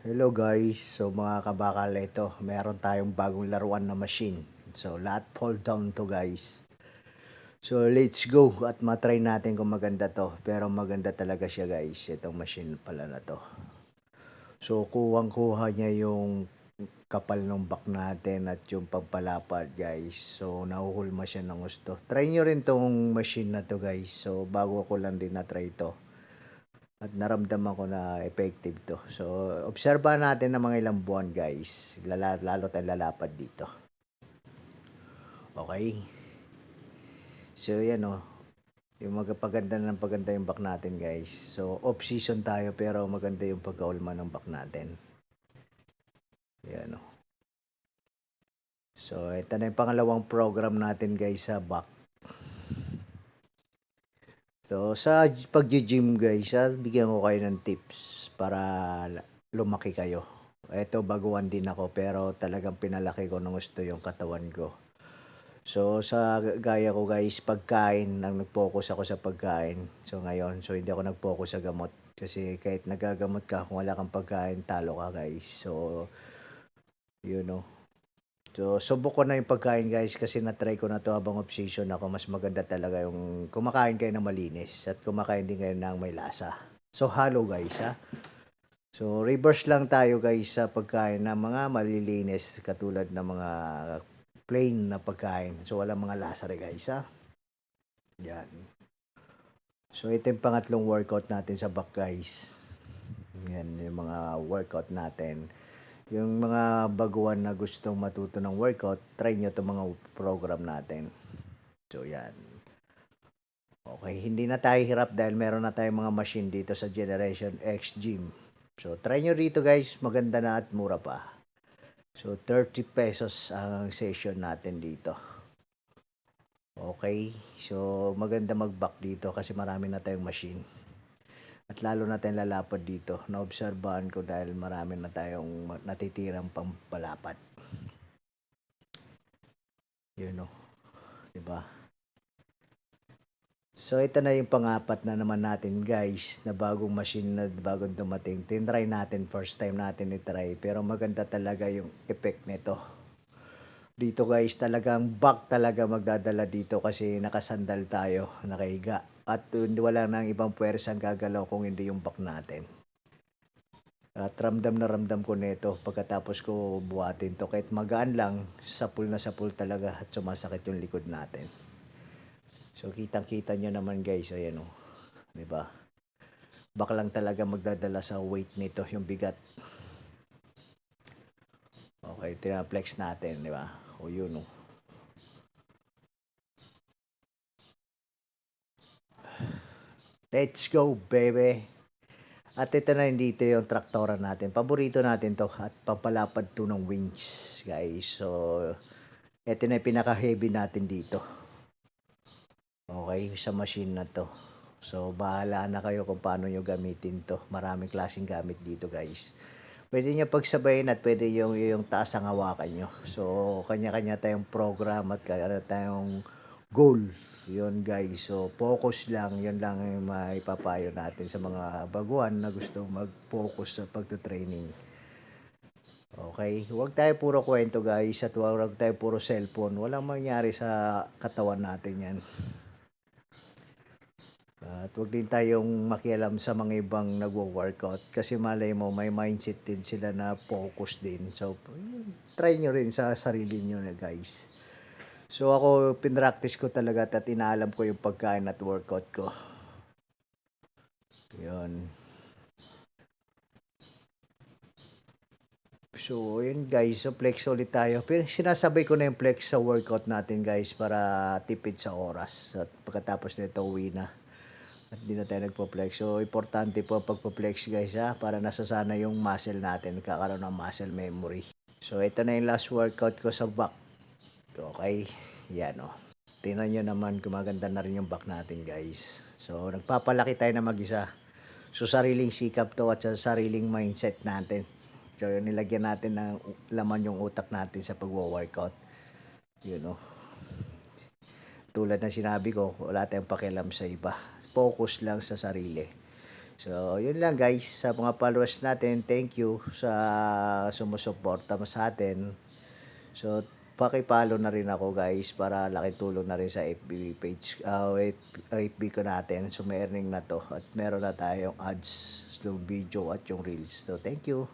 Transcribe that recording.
Hello guys, so mga kabakal, ito meron tayong bagong laruan na machine. So lahat fall down to guys. So let's go at matry natin kung maganda to. Pero maganda talaga siya guys, itong machine pala na to. So kuwang-kuha niya yung kapal ng back natin at yung pampalapad guys. So nahuhulma siya ng gusto. Try nyo rin tong machine na to guys. So bago ko lang din na try to. At naramdaman ko na effective to. So, obserbahan natin ng mga ilang buwan guys. Lalo tayong lalapad dito. Okay. So, yan o. Yung magpaganda ng paganda yung back natin guys. So, off season tayo pero maganda yung pagkaulma ng back natin. Yan o. So, ito na yung pangalawang program natin guys sa back. So, sa pag-gym guys, bigyan ko kayo ng tips para lumaki kayo. Ito, baguhan din ako pero talagang pinalaki ko ng gusto yung katawan ko. So, sa gaya ko guys, pagkain, nag-focus ako sa pagkain. So, ngayon, hindi ako nag-focus sa gamot. Kasi kahit nagagamot ka, kung wala kang pagkain, talo ka guys. So, you know. So, subok ko na yung pagkain guys kasi na-try ko na to habang obsession ako. Mas maganda talaga yung kumakain kayo ng malinis at kumakain din kayo ng may lasa. So, halo guys ha. So, reverse lang tayo guys sa pagkain ng mga malilinis katulad ng mga plain na pagkain. So, walang mga lasa rin guys ha. Yan. So, ito yung pangatlong workout natin sa back guys. Yan yung mga workout natin. Yung mga baguhan na gustong matuto ng workout, try nyo itong mga program natin. So, yan. Okay, hindi na tayo hirap dahil meron na tayong mga machine dito sa Generation X Gym. So, try nyo rito guys. Maganda na at mura pa. So, 30 pesos ang session natin dito. Okay, so maganda mag-back dito kasi marami na tayong machine. At lalo na tayong lalapad dito. Naobserbahan ko dahil marami na tayong natitirang pampalapad. You know, diba? So, ito na yung pang-apat na naman natin guys, na bagong machine na bagong dumating. Tinry natin, first time natin itry. Pero maganda talaga yung effect nito. Dito guys, talagang back talaga magdadala dito kasi nakasandal tayo, nakahiga. At wala nang ibang puwersang gagalaw kung hindi yung back natin. At ramdam na ramdam ko nito pagkatapos ko buhatin to. Kahit magaan lang, sapul na sapul talaga at sumasakit yung likod natin. So kitang-kita nyo naman guys, ayan o. Diba? Back lang talaga magdadala sa weight nito, yung bigat. Okay, tinaplex natin, diba? O yun o. Let's go, baby! At ito na dito yung traktora natin. Paborito natin to at pampalapad to ng winch, guys. So, ito na yung pinaka-heavy natin dito. Okay, sa machine na to. So, bahala na kayo kung paano nyo gamitin to. Maraming klaseng gamit dito, guys. Pwede nyo pagsabayin at pwede yung taas ang hawakan nyo. So, kanya-kanya tayong program at kanya tayong goal. Yun guys. So, focus lang. Yun lang yung maipapayo natin sa mga baguhan na gusto mag-focus sa pagtutraining. Okay? Huwag tayo puro kwento guys at huwag tayo puro cellphone. Walang mangyari sa katawan natin yan. At huwag din tayong makialam sa mga ibang nagwo-workout kasi malay mo may mindset din sila na focus din. So, try nyo rin sa sarili nyo na guys. So, ako pinractice ko talaga at inaalam ko yung pagkain at workout ko. Yun. So, yun guys. So, flex ulit tayo. Pero sinasabay ko na yung flex sa workout natin guys para tipid sa oras. At pagkatapos nito, uwi na. At hindi na tayo nagpo-flex. So, importante po pagpo-flex guys ha. Para nasasana yung muscle natin. Kakaroon ng muscle memory. So, ito na yung last workout ko sa back. Okay. Yan o. Tingnan nyo naman gumaganda na rin yung back natin guys. So, nagpapalaki tayo na mag-isa. So, sariling sikap to at sa sariling mindset natin. So, nilagyan natin ng laman yung utak natin sa pagwo-workout. You know. Tulad ng sinabi ko, wala tayong pakialam sa iba. Focus lang sa sarili. So, yun lang guys, sa mga followers natin, thank you sa sumusuporta mo sa atin. So, paki-follow na rin ako guys para laking tulong na rin sa FB page, FB ko natin. So, may earning na to at meron na tayong ads, yung video at yung reels. So, thank you.